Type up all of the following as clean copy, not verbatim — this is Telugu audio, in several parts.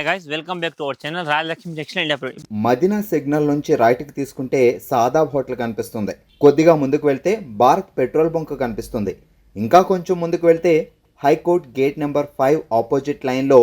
Hi guys, welcome back to our channel Rajalakshmi textile India private. Madina signal నుంచి రైట్కి తీసుకుంటే సాదాబ్ హోటల్ కనిపిస్తుంది. కొద్దిగా ముందుకు వెళ్తే భారత్ పెట్రోల్ బంక్ కనిపిస్తుంది. ఇంకా కొంచెం ముందుకు వెళ్తే హైకోర్ట్ గేట్ నెంబర్ 5 ఆపోజిట్ లైన్లో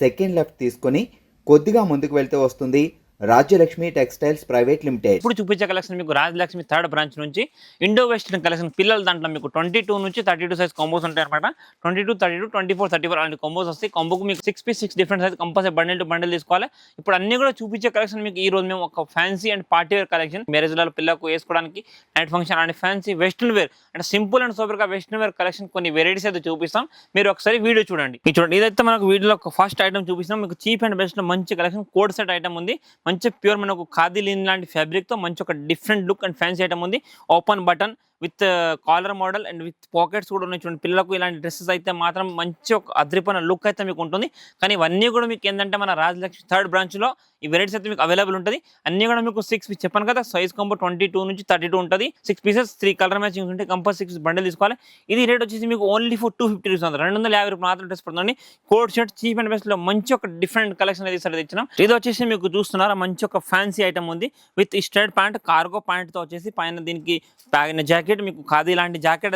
సెకండ్ లెఫ్ట్ తీసుకొని కొద్దిగా ముందుకు వెళ్తే వస్తుంది రాజ్యలక్ష్మి టెక్స్టైల్స్ ప్రైవేట్ లిమిటెడ్. ఇప్పుడు చూపించే కలెక్షన్ మీకు రాజలక్ష్మి థర్డ్ బ్రాంచ్ నుంచి ఇండో వెస్టర్న్ కలెక్షన్ పిల్లల దాంట్లో మీకు 22 నుంచి 32 సైజ్ కాంబోస్ ఉంటాయి అనమాట. 22, 32, 24, 34 అలాంటి కాంబోస్ వస్తాయి. కాంబోకి మీకు 6 piece 6 different size compulsory bundle to bundle తీసుకోవాలి. ఇప్పుడు అన్ని కూడా చూపించే కలెక్షన్ మీకు ఈ రోజు మేము ఒక fancy and party wear collection మ్యారేజ్లలో పిల్లలకు వేసుకోవడానికి night function and fancy western wear అంటే సింపుల్ అండ్ సూపర్ గా వెస్టర్న్ వేర్ కలెక్షన్ కొన్ని వెరైటీస్ అయితే చూపిస్తాం. మీరు ఒకసారి వీడియో చూడండి. చూడండి, ఇదైతే మనకు వీడియోలో ఒక ఫస్ట్ ఐటమ్ చూపిస్తాం. మీకు చీప్ అండ్ బెస్ట్ మంచి కలెక్షన్ కోడ్ సెట్ ఐటమ్ ఉంది. మంచి ప్యూర్ మనకు ఖాదీ లిన్ లాంటి ఫ్యాబ్రిక్ తో మంచి ఒక different look and fancy item ఉంది. Open button with collar model and with pockets కూడా ఉన్నాయి. చూడండి, పిల్లలకు ఇలాంటి డ్రెస్సెస్ అయితే మాత్రం మంచి ఒక అద్రిపోయిన లుక్ అయితే మీకు ఉంటుంది. కానీ ఇవన్నీ కూడా మీకు ఏంటంటే మన రాజలక్ష్మి థర్డ్ బ్రాంచ్ లో ఈ వెరైటీస్ అయితే మీకు అవైలబుల్ ఉంటుంది. అన్ని కూడా మీకు 6 చెప్పాను కదా, సైజ్ కాంబో 22 నుంచి 32 ఉంటుంది. 6 పీసెస్ 3 కలర్ మ్యాచింగ్స్ ఉంటాయి. కంపల్సరీ 6 బండిల్ తీసుకోవాలి. ఇది రేట్ వచ్చేసి మీకు ఓన్లీ ఫర్ 250 రూపీస్, 250 రూపాయలు మాత్రం డ్రెస్ పడుతుంది. Code shirt cheap and best లో మంచి ఒక డిఫరెంట్ కలెక్షన్ అయితే సరే తెచ్చినాం. ఇది వచ్చేసి మీకు చూస్తున్నారా మంచి ఒక ఫ్యాన్సీ ఐటమ్ ఉంది with straight pant cargo pant తో వచ్చేసి పైన దీనికి ప్యాగిన జాకెట్ మీకు ఖాదీ లాంటి జాకెట్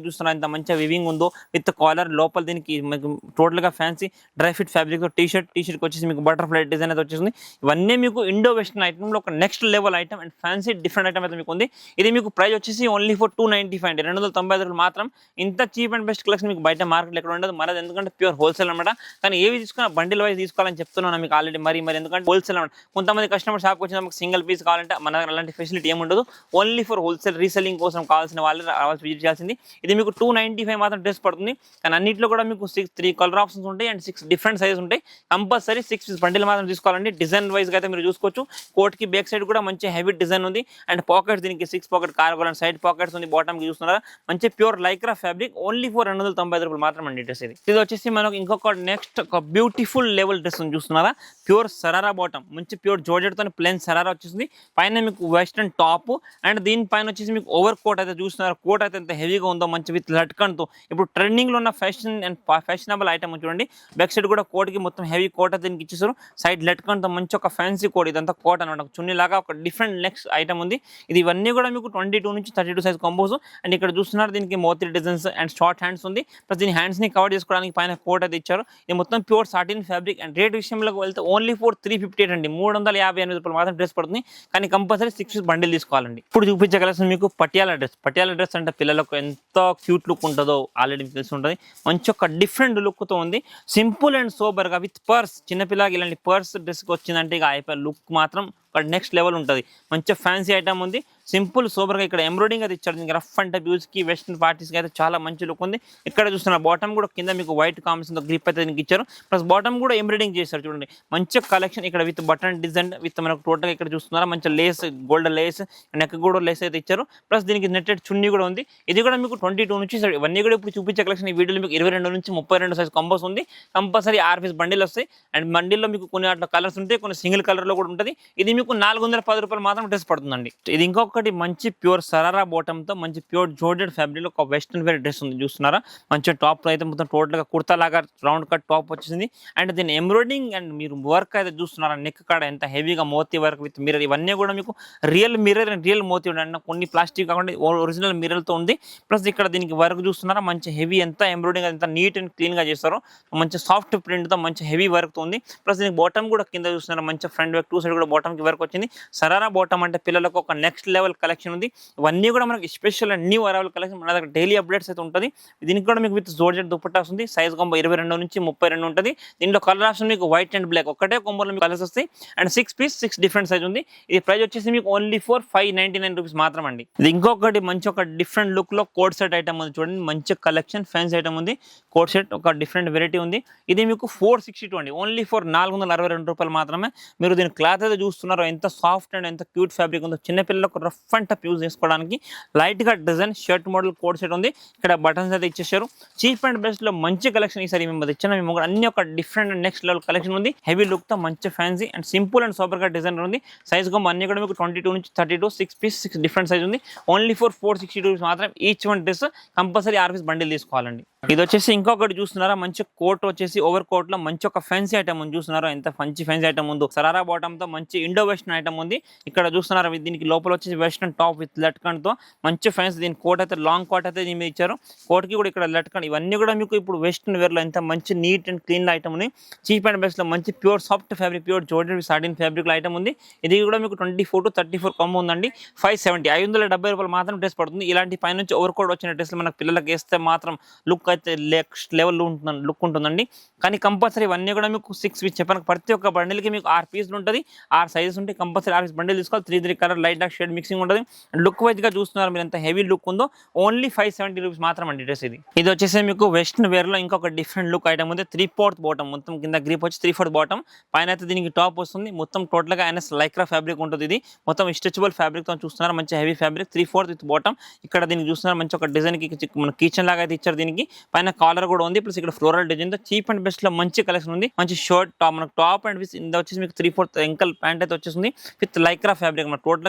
చూస్తున్నారు ఎంత మంచిగా వివింగ్ ఉందో విత్ కాలర్. లోపల దీనికి మీకు టోటల్ గా fancy dry fit fabric T shirt వచ్చేసి మీకు బటర్ఫ్లై డిజైన్ అయితే వచ్చేసింది. ఇవన్నీ మీకు ఇండో వెస్టర్న్ ఐటమ్ లో ఒక next level item and fancy different item అయితే మీకు ఉంది. ఇది మీకు ప్రైస్ వచ్చేసి ఓన్లీ ఫర్ 295 అండి, 295 రూపాయలు మాత్రం. ఇంత చీప్ అండ్ బెస్ట్ కలెక్షన్ మీకు బయట మార్కెట్ ఎక్కడ ఉండదు. మనది ఎందుకంటే ప్యూర్ హోల్సేల్ అనమాట. కానీ ఏవి తీసుకున్నా బండిల్ వైజ్ తీసుకోవాలని చెప్తున్నాను మీకు ఆల్రెడీ. మరి ఎందుకంటే హోల్సేల్ అనమాట. కొంతమంది కస్టమర్ షాప్కి వచ్చిన మనకు సింగిల్ పీస్ కావాలంటే మన అలాంటి ఫెసిలిటీ ఏమి ఉండదు. ఓన్లీ ఫర్ హోల్సేల్ రీసెల్లింగ్ కోసం కావాల్సిన వాళ్ళు రావాల్సి విజిట్ చేయాల్సింది. ఇది మీకు 295 మాత్రం డ్రెస్ పడుతుంది. కానీ అన్నింటిలో కూడా మీకు 3 కలర్ ఆప్షన్స్ ఉంటాయి అండ్ 6 డిఫరెంట్ సైజెస్ ఉంటాయి. కంపల్సరీ 6 పీస్ బండిల్ మాత్రం తీసుకోవాలండి. డిజైన్ వైజ్ అయితే మీరు చూసుకోవచ్చు. కోట్ కి బ్యాక్ సైడ్ కూడా మంచి హెవీ డిజైన్ ఉంది అండ్ పాకెట్స్ దీనికి 6 pocket cargo and side pockets ఉంది. బాటమ్ కి చూస్తున్నారా మంచి pure lycra fabric only for 295 రూపాయలు మాత్రం అండి డ్రెస్. ఇది వచ్చేసి మనకు ఇంకొక నెక్స్ట్ ఒక బ్యూటిఫుల్ లెవెల్ డ్రెస్ ఉంది చూస్తున్నారా. ప్యూర్ సరారా బాటమ్ మంచి ప్యూర్ జోర్జెట్ తో ప్లెయిన్ సరారా వచ్చేసింది. పైన మీకు వెస్టర్న్ టాప్ అండ్ దీనిపైన వచ్చేసి మీకు ఓవర్ కోట్ అయితే చూస్తున్నారు. కోట్ అయితే ఎంత హెవీగా ఉందో మంచి విత్ లట్కన్ తో ఇప్పుడు ట్రెండింగ్ లో ఉన్న ఫ్యాషన్ అండ్ ఫ్యాషనబుల్ ఐటమ్ చూడండి. బ్యాక్ సైడ్ కూడా కోట్ కి మొత్తం హెవీ కోట్ అయితే దీనికి ఇచ్చేసారు. సైడ్ లట్కన్ తో మంచి ఒక ఫ్యాన్సీ కోట్, ఇదంతా కోట్ అనమాట. చున్నీ లాగా ఒక డిఫరెంట్ నెక్స్ట్ ఐటమ్ ఉంది. ఇది ఇవన్నీ కూడా మీకు 22 నుంచి 32 సైజ్ కాంబోస్ అండ్ ఇక్కడ చూస్తున్నారు దీనికి మోతీ డిజైన్స్ అండ్ షార్ట్ హ్యాండ్స్ ఉంది. ప్లస్ దీని హ్యాండ్స్ ని కవర్ చేసుకోవడానికి పైన కోట్ అయితే ఇచ్చారు. ఇది మొత్తం pure satin fabric and rate విషయంలోకి వెళ్తే ఓన్లీ ఫర్ 358 అండి, 358 రూపాయలు మాత్రం డ్రెస్ పడుతుంది. కానీ కంపల్సరీ 6 బండిల్ తీసుకోవాలండి. ఇప్పుడు చూపించే కలెక్షన్ మీకు పటియాలా డ్రెస్ అంటే పిల్లలకు ఎంతో క్యూట్ లుక్ ఉంటుందో ఆల్రెడీ మీకు తెలిసి ఉంటుంది. మంచి ఒక డిఫరెంట్ లుక్ తో ఉంది. సింపుల్ అండ్ సోబర్ గా విత్ పర్స్. చిన్నపిల్లకి ఇలాంటి పర్స్ డ్రెస్ వచ్చిందంటే ఇక అయిపోయి లుక్ మాత్రం నెక్స్ట్ లెవెల్ ఉంటుంది. మంచి ఫ్యాన్సీ ఐటమ్ ఉంది. సింపుల్ సూపర్ గా ఇక్కడ ఎంబ్రాయిడింగ్ అయితే ఇచ్చారు. దీనికి రఫ్ అండ్ టఫ్ యూజ్ కి వెస్టర్న్ పార్టీస్ కి అయితే చాలా మంచి లుక్ ఉంది. ఇక్కడ చూస్తున్న బాటమ్ కూడా కింద మీకు వైట్ కాంబినేషన్ గ్రిప్ అయితే దీనికి ఇచ్చారు. ప్లస్ బాటమ్ కూడా ఎంబ్రాయిడింగ్ చేశారు. చూడండి మంచి కలెక్షన్ ఇక్కడ విత్ బటన్ డిజైన్ విత్ మనకు టోటల్ ఇక్కడ చూస్తున్నారా మంచి లేస్ గోల్డ్ లేస్ నెక్ కూడా లేస్ అయితే ఇచ్చారు. ప్లస్ దీనికి నెట్టెడ్ చున్నీ కూడా ఉంది. ఇది కూడా మీకు 22 నుంచి ఇవన్నీ కూడా ఇప్పుడు చూపించే కలెక్షన్ ఈ వీడియోలో మీకు 22 నుంచి 32 సైజ్ కాంబోస్ ఉంది. కంపల్సరీ 6 పీస్ బండిల్ వస్తాయి అండ్ బండిల్లో మీకు కొన్ని అట్లా కలర్స్ ఉంటాయి, కొన్ని సింగిల్ కలర్ లో కూడా ఉంటుంది. ఇది మీకు 410 రూపాయలు మాత్రం డ్రెస్ పడుతుందండి. ఇది ఇంకొకటి మంచి ప్యూర్ సరారా బాటమ్ తో మంచి ప్యూర్ జోర్జెట్ ఫ్యాబ్రిక్ లో ఒక వెస్టర్న్ వేర్ డ్రెస్ ఉంది చూస్తున్నారా. మంచి టాప్ అయితే మొత్తం టోటల్ గా కుర్తా లాగా రౌండ్ కట్ టాప్ వచ్చేసింది అండ్ దీని ఎంబ్రాయిడింగ్ అండ్ మీరు వర్క్ అయితే చూస్తున్నారా. నెక్ కాడ ఎంత హెవీగా మోతీ వర్క్ విత్ మిర్రర్. ఇవన్నీ కూడా మీకు రియల్ మిర్రర్ అండ్ రియల్ మోతీ ఉండండి. కొన్ని ప్లాస్టిక్ కాకుండా ఒరిజినల్ మిర్రర్ తో ఉంది. ప్లస్ ఇక్కడ దీనికి వర్క్ చూస్తున్నారా మంచి హెవీ ఎంత ఎంబ్రాయిడింగ్ ఎంత నీట్ అండ్ క్లీన్ గా చేస్తారు. మంచి సాఫ్ట్ ప్రింట్ తో మంచి హెవీ వర్క్ తో ఉంది. ప్లస్ దీనికి బాటమ్ కూడా కింద చూస్తున్నారా మంచి ఫ్రంట్ బ్యాక్ 2 సైడ్ కూడా బాటమ్ కి వర్క్ వచ్చింది. సరారా బాటమ్ అంటే పిల్లలకు ఒక నెక్స్ట్ లెవెల్ కలెక్షన్ ఉంది. ఇవన్నీ కూడా మనకి special and new arrival collection. మన దగ్గర డైలీ అప్డేట్స్ అయితే ఉంటుంది. దీనికి కూడా మీకు విత్ జోర్జెట్ దుపట్టాస్ ఉంది. సైజ్ కాంబో 22 నుంచి 32 ఉంటుంది. దీంట్లో కలర్ ఆప్షన్ మీకు వైట్ అండ్ బ్లాక్ ఒకటే కాంబోలో మీకు కలర్స్ వస్తాయి అండ్ 6 పీస్ 6 డిఫరెంట్ సైజ్ ఉంది. ఇది ప్రైస్ వచ్చేసి మీకు ఓన్లీ ఫర్ 599 రూపీస్ మాత్రం అండి. ఇది ఇంకొకటి మంచి ఒక డిఫరెంట్ లుక్ లో కోట్ సెట్ ఐటమ్ ఉంది చూడండి. మంచి కలెక్షన్ ఫ్యాన్సీ ఐటమ్ ఉంది. కోట్ సెట్ ఒక డిఫరెంట్ వెరైటీ ఉంది. ఇది మీకు 462 అండి, ఓన్లీ ఫర్ 462 రూపాయలు మాత్రమే. మీరు దీని క్లాత్ అయితే చూస్తున్నారు చూస్తున్నారో ఎంత సాఫ్ట్ అండ్ ఎంత క్యూట్ ఫ్యాబ్రిక్ ఉందో, చిన్నపిల్లలకు రఫ్ అండ్ టఫ్ యూజ్ చేసుకోవడానికి లైట్ గా design shirt model code set ఉంది. ఇక్కడ బటన్స్ అయితే ఇచ్చేసారు. చీప్ అండ్ బెస్ట్ లో మంచి కలెక్షన్ ఈసారి మేము తెచ్చిన మేము అన్ని ఒక different and next level collection ఉంది. హెవీ లుక్ తో మంచి fancy and simple and super గా డిజైన్ ఉంది. సైజ్ గమ్ అన్ని కూడా మీకు 22 నుంచి 32 6 పీస్ 6 డిఫరెంట్ సైజ్ ఉంది. ఓన్లీ ఫర్ 462 రూపీస్ మాత్రం each one dress. Compulsory 6 piece bundle తీసుకోవాలండి. ఇది వచ్చేసి ఇంకొకటి చూస్తున్నారా, మంచి కోట్ వచ్చేసి ఓవర్ కోట్ లో మంచి ఒక ఫ్యాన్సీ ఐటమ్ ఉంది. చూస్తున్నారా ఎంత మంచి ఫ్యాన్సీ ఐటమ్ ఉందో. సరారా బాటమ్ తో మంచి ఇండో వెస్టర్న్ ఐటమ్ ఉంది. ఇక్కడ చూస్తున్నారా దీనికి లోపల వచ్చేసి వెస్టర్న్ టాప్ విత్ లట్కన్ తో మంచి ఫ్యాన్సీ. దీని కోట్ అయితే లాంగ్ కోట్ అయితే దీని మీద ఇచ్చారు. కోట్ కి కూడా ఇక్కడ లట్కన్. ఇవన్నీ కూడా మీకు ఇప్పుడు వెస్టర్న్ వేర్ లో ఎంత మంచి నీట్ అండ్ క్లీన్ ఐటమ్ ఉంది. చీప్ అండ్ బెస్ట్ లో మంచి ప్యూర్ సాఫ్ట్ ఫ్యాబ్రిక్, ప్యూర్ జోర్డెన్ సాటిన్ ఫ్యాబ్రిక్ ఐటమ్ ఉంది. ఇది కూడా మీకు 24 to 34 కాంబో ఉందండి. 570 570 రూపాయలు మాత్రం డ్రెస్ పడుతుంది. ఇలాంటి పై నుంచి ఓవర్ కోట్ వచ్చిన డ్రెస్లు మనకు పిల్లలకి వేస్తే మాత్రం లుక్ అయితే నెక్స్ట్ లెవెల్ ఉంటుంది, లుక్ ఉంటుందండి. కానీ కంపల్సరీ ఇవన్నీ కూడా మీకు 6 పీస్ చెప్పాను. ప్రతి ఒక్క బండిల్కి మీకు 6 పీసులు ఉంటుంది. 6 సైజెస్ ఉంటాయి. కంపల్సరీ 6 పీస్ బండిల్ తీసుకోవాలి. 3 colour light dark shade mixing ఉంటుంది. లుక్ వైజ్ గా చూస్తున్నారు మీరు ఎంత హెవీ లుక్ ఉందో. ఓన్లీ 570 రూపీస్ మాత్రం అండి డ్రెస్ ఇది. ఇది వచ్చేసి మీకు వెస్టర్న్ వేర్ లో ఇంకొక డిఫరెంట్ లుక్ ఐటమ్ ఉంది. 3/4 బాటమ్, మొత్తం కింద గ్రిప్ వచ్చి 3/4 బాటమ్, పైన అయితే దీనికి టాప్ వస్తుంది. మొత్తం టోటల్ గా NS లైక్రా ఫ్యాబ్రిక్ ఉంటుంది. ఇది మొత్తం స్ట్రెచబుల్ ఫ్యాబ్రిక్ తో చూస్తున్నారు. మంచి హెవీ ఫ్యాబ్రిక్ 3/4 విత్ బాటమ్. ఇక్కడ దీనికి చూస్తున్నారు మంచి ఒక డిజైన్ కి మన కిచెన్ లాగా అయితే ఇచ్చారు. దీనికి పైన కాలర్ కూడా ఉంది. ప్లస్ ఇక్కడ ఫ్లోరల్ డిజైన్ తో చీప్ అండ్ బెస్ట్ లో మంచి కలెక్షన్ ఉంది. మంచి షర్ట్ టాప్, మనకు టాప్ అండ్ విత్ ఇంత వచ్చేసి మీకు 3/4 ఎంకల్ ప్యాంట్ అయితే వచ్చేసింది విత్ లైక్రా ఫ్యాబ్రిక్. మన టోటల్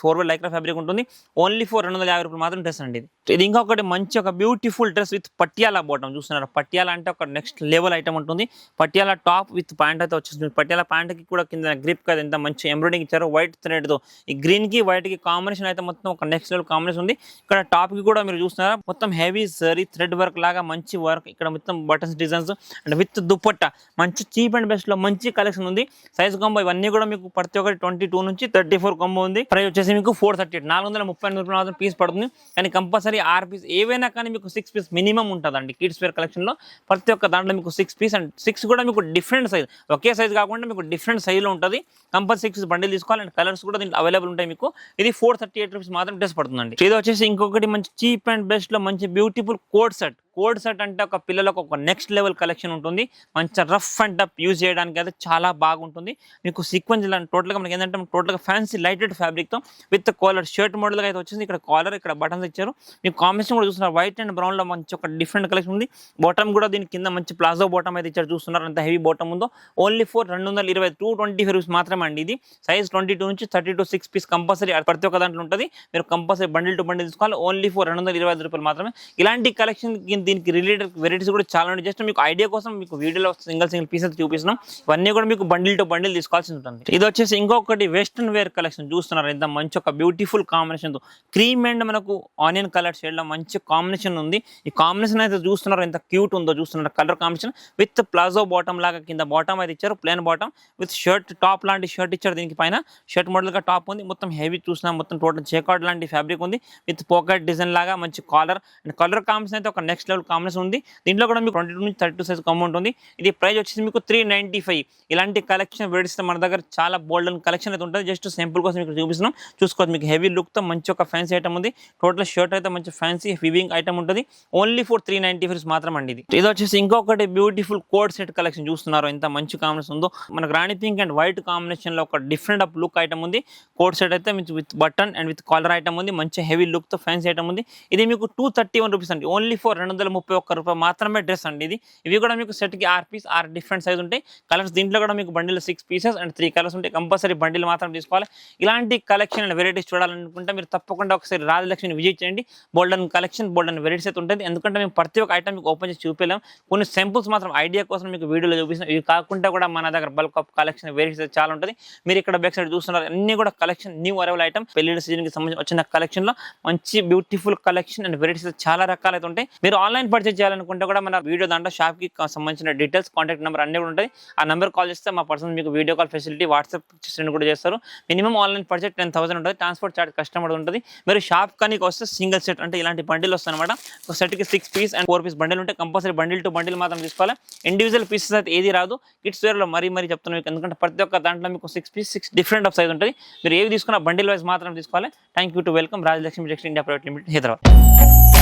4 వే లైక్రా ఫ్యాబ్రిక్ ఉంటుంది. ఓన్లీ ఫర్ 250 రూపాయలు మాత్రం డ్రెస్ అండి. ఇది ఇంకొకటి మంచి ఒక beautiful dress with Patiala bottom. చూస్తున్నారు పటియాలా అంటే ఒక నెక్స్ట్ లెవెల్ ఐటమ్ ఉంటుంది. పటియాలా టాప్ విత్ ప్యాంట్ అయితే వచ్చేసింది. పటియాలా ప్యాంట్ కి కూడా కింద గ్రిప్ కదా ఎంత మంచి ఎంబ్రాయిడింగ్ ఇచ్చారు వైట్ థ్రెడ్ తో. ఈ గ్రీన్ కి వైట్ కి కాంబినేషన్ అయితే మొత్తం ఒక నెక్స్ట్ లెవెల్ కాంబినేషన్ ఉంది. ఇక్కడ టాప్ కి కూడా మీరు చూస్తున్నారా మొత్తం హెవీ జరీ థ్రెడ్ వర్క్ లాగా మంచి వర్క్. ఇక్కడ మొత్తం buttons designs and with dupatta మంచి చీప్ అండ్ బెస్ట్ లో మంచి కలెక్షన్ ఉంది. సైజ్ కాంబో ఇవన్నీ కూడా మీకు ప్రతి ఒక్కటి 22 నుంచి 34 కాంబో ఉంది. ప్రైస్ వచ్చేసి మీకు 438 438 రూపాయలు మాత్రం పీస్ పడుతుంది. కానీ కంపల్సరీ 6 పీస్ ఏవైనా కానీ మీకు 6 పీస్ మినిమం ఉంటుందండి. కిడ్స్ వేర్ కలెక్షన్ లో ప్రతి ఒక్క దాంట్లో మీకు 6 పీస్ అండ్ 6 కూడా మీకు డిఫరెంట్ సైజ్, ఒకే సైజ్ కాకుండా మీకు డిఫరెంట్ సైజ్ లో ఉంటుంది. కంపల్సరీ 6 బండిల్ తీసుకోవాలి. అండ్ కలర్స్ కూడా దీంట్లో అవైలబుల్ ఉంటాయి మీకు. ఇది 438 రూపీస్ మాత్రం డ్రెస్ పడుతుందండి. ఇది వచ్చేసి ఇంకొకటి మంచి చీప్ అండ్ బెస్ట్ లో మంచి beautiful coat set. Coat set అంటే ఒక పిల్లలకు ఒక నెక్స్ట్ లెవెల్ కలెక్షన్ ఉంటుంది. మంచి రఫ్ అండ్ టఫ్ యూజ్ చేయడానికి అయితే చాలా బాగుంటుంది. మీకు సీక్వెన్స్ టోటల్గా మనకి ఏంటంటే టోటల్గా ఫ్యాన్సీ లైటెడ్ ఫ్యాబ్రిక్తో విత్ కాలర్ షర్ట్ మోడల్గా అయితే వచ్చింది. ఇక్కడ కాలర్, ఇక్కడ బటన్స్ ఇచ్చారు. మీకు కాంబినేషన్ కూడా చూస్తున్నారు వైట్ అండ్ బ్రౌన్లో మంచి ఒక డిఫరెంట్ కలెక్షన్ ఉంది. బాటమ్ కూడా దీని కింద మంచి ప్లాజో బాటమ్ అయితే ఇచ్చారు. చూస్తున్నారు అంత హెవీ బాటమ్ ఉందో. ఓన్లీ ఫర్ 220 225 రూపీస్ మాత్రమే అండి. ఇది సైజ్ 22 నుంచి 32 6 పీస్ కంపల్సరీ ప్రతి ఒక్క దాంట్లో ఉంటుంది. మీరు కంపల్సరీ బండిల్ టు బండిల్ తీసుకోవాలి. ఓన్లీ ఫర్ 225 రూపాయలు మాత్రమే. ఇలాంటి కలెక్షన్ దీనికి రిలేటెడ్ వెరైటీస్ కూడా చాలా ఉన్నాయి. జస్ట్ మీకు ఐడియా కోసం మీకు వీడియోలో సింగిల్ పీసెస్ చూపిస్తున్నాం. ఇవన్నీ కూడా మీకు బండిల్ టు బండిల్ తీసుకోవాల్సి ఉంటుంది. ఇది వచ్చేసి ఇంకొకటి వెస్టర్న్ వేర్ కలెక్షన్. చూస్తున్నారు ఎంత మంచి ఒక బ్యూటిఫుల్ కాంబినేషన్ తో క్రీమ్ అండ్ మనకు ఆనియన్ కలర్ షేడ్ లో మంచి కాంబినేషన్ ఉంది. ఈ కాంబినేషన్ అయితే చూస్తున్నారు ఎంత క్యూట్ ఉందో. చూస్తున్నారు colour combination with palazzo bottom లాగా కింద బాటమ్ అయితే ఇచ్చారు. Plain bottom with shirt top లాంటి షర్ట్ ఇచ్చారు. దీనికి పైన షర్ట్ మోడల్ గా టాప్ ఉంది. మొత్తం హెవీ చూస్తున్నా మొత్తం టోటల్ జేకార్డ్ లాంటి ఫ్యాబ్రిక్ ఉంది. విత్ పాకెట్ డిజైన్ లాగా మంచి కాలర్ అండ్ కలర్ కాంబినేషన్ అయితే ఒక నెక్స్ట్ లెవెల్ కాంబినేషన్ ఉంది. దీంట్లో కూడా మీకు 22 నుంచి 32 సైజ్ కాంబో ఉంటుంది. ఇది ప్రైస్ వచ్చేసి మీకు 395. ఇలాంటి కలెక్షన్ వెరైటీస్ మన దగ్గర చాలా బోల్డ్ అండ్ కలెక్షన్ అయితే ఉంటుంది. జస్ట్ సింపుల్ కోసం మీకు చూపిస్తున్నాం. చూసుకోవచ్చు మీకు హెవీ లుక్ తో మంచి ఒక ఫ్యాన్సీ ఐటమ్ ఉంది. టోటల్ షర్ట్ అయితే మంచి ఫ్యాన్సీ వివింగ్ ఐటమ్ ఉంటుంది. ఓన్లీ ఫర్ 395 మాత్రం అండి. ఇది వచ్చేసి ఇంకొకటి బ్యూటిఫుల్ కోడ్ సెట్ కలెక్షన్. చూస్తున్నారు ఎంత మంచి కాంబినేషన్ ఉందో. మనకు రాణి పింక్ అండ్ వైట్ కాంబినేషన్ లో ఒక డిఫరెంట్ అప్ లుక్ ఐటమ్ ఉంది. కోడ్ సెట్ అయితే with button and with collar item ఉంది. మంచి హెవీ లుక్ తో ఫ్యాన్సీ ఐటమ్ ఉంది. ఇది మీకు 231 రూపీస్ అండి. ఓన్లీ ఫర్ 231 రూపాయలు మాత్రమే డ్రెస్ అండి. ఇవి కూడా మీకు సెట్ కి 6 పీస్ 6 డిఫరెంట్ సైజ్ ఉంటాయి. కలర్స్ దీంట్లో కూడా మీకు బండిల్ 6 పీసెస్ అండ్ 3 కలర్స్ ఉంటాయి. కంపల్సరీ బండిల్ మాత్రం తీసుకోవాలి. ఇలాంటి కలెక్షన్ అండ్ వెరైటీస్ చూడాలనుకుంటే మీరు తప్పకుండా ఒకసారి రాజలక్ష్మిని విజిట్ చేయండి. బోల్డన్ కలెక్షన్ బోల్డన్ వెరైటీస్ అయితే ఉంటుంది. ఎందుకంటే మేము ప్రతి ఒక్క ఐటమ్ మీకు ఓపెన్ చేసి చూపించలేం. కొన్ని సింపుల్స్ మాత్రం ఐడియా కోసం మీకు వీడియోలో చూపిస్తాం. ఇవి కాకుండా కూడా మన దగ్గర బల్క్ ఆఫ్ కలెక్షన్ వెరైటీస్ చాలా ఉంటుంది. మీరు ఇక్కడ బ్యాక్ సైడ్ చూస్తున్నారు అన్ని కూడా కలెక్షన్ న్యూ అరైవల్ ఐటమ్. పెళ్లి సీజన్ కి సంబంధించి వచ్చిన కలెక్షన్ లో మంచి బ్యూటిఫుల్ కలెక్షన్ అండ్ వెరైటీస్ చాలా రకాలు అయితే ఉంటాయి. మీరు ఆన్లైన్ పర్చేజ్ చేయాలనుకుంటే కూడా మన వీడియో దాంట్లో షాప్ కి సంబంధించిన డీటెయిల్స్ కాంటాక్ట్ నెంబర్ అన్ని కూడా ఉంటాయి. ఆ నెంబర్ కాల్ చేస్తే మా పర్సన్ మీకు video call facility WhatsApp send కూడా చేస్తారు. మినిమం ఆన్లైన్ పర్చేజ్ 10,000 ఉంటుంది. ట్రాన్స్పోర్ట్ చార్జ్ కస్టమర్ ఉంటుంది. మీరు షాప్ కానీ వస్తే సింగిల్ సెట్ అంటే ఇలాంటి బండిల్ వస్తాయి అనమాట. ఒక సెట్ కి 6 పీస్ అండ్ 4 పీస్ బండిల్ ఉంటే కంపల్సరీ బండిల్ టు బండిల్ మాత్రం తీసుకోవాలి. ఇండివిజువల్ పీసెస్ అయితే ఏది రాదు. కిడ్స్ వేర్ లో మరీ చెప్తున్నాను మీకు. ఎందుకంటే ప్రతి ఒక్క దాంట్లో మీకు 6 పీస్ 6 డిఫరెంట్ ఆఫ్ సైజ్ ఉంటుంది. మీరు ఏవి తీసుకున్న బండిల్ వైజ్ మాత్రం తీసుకోవాలి. Thank you to welcome Rajalakshmi textile India private limited, Hyderabad.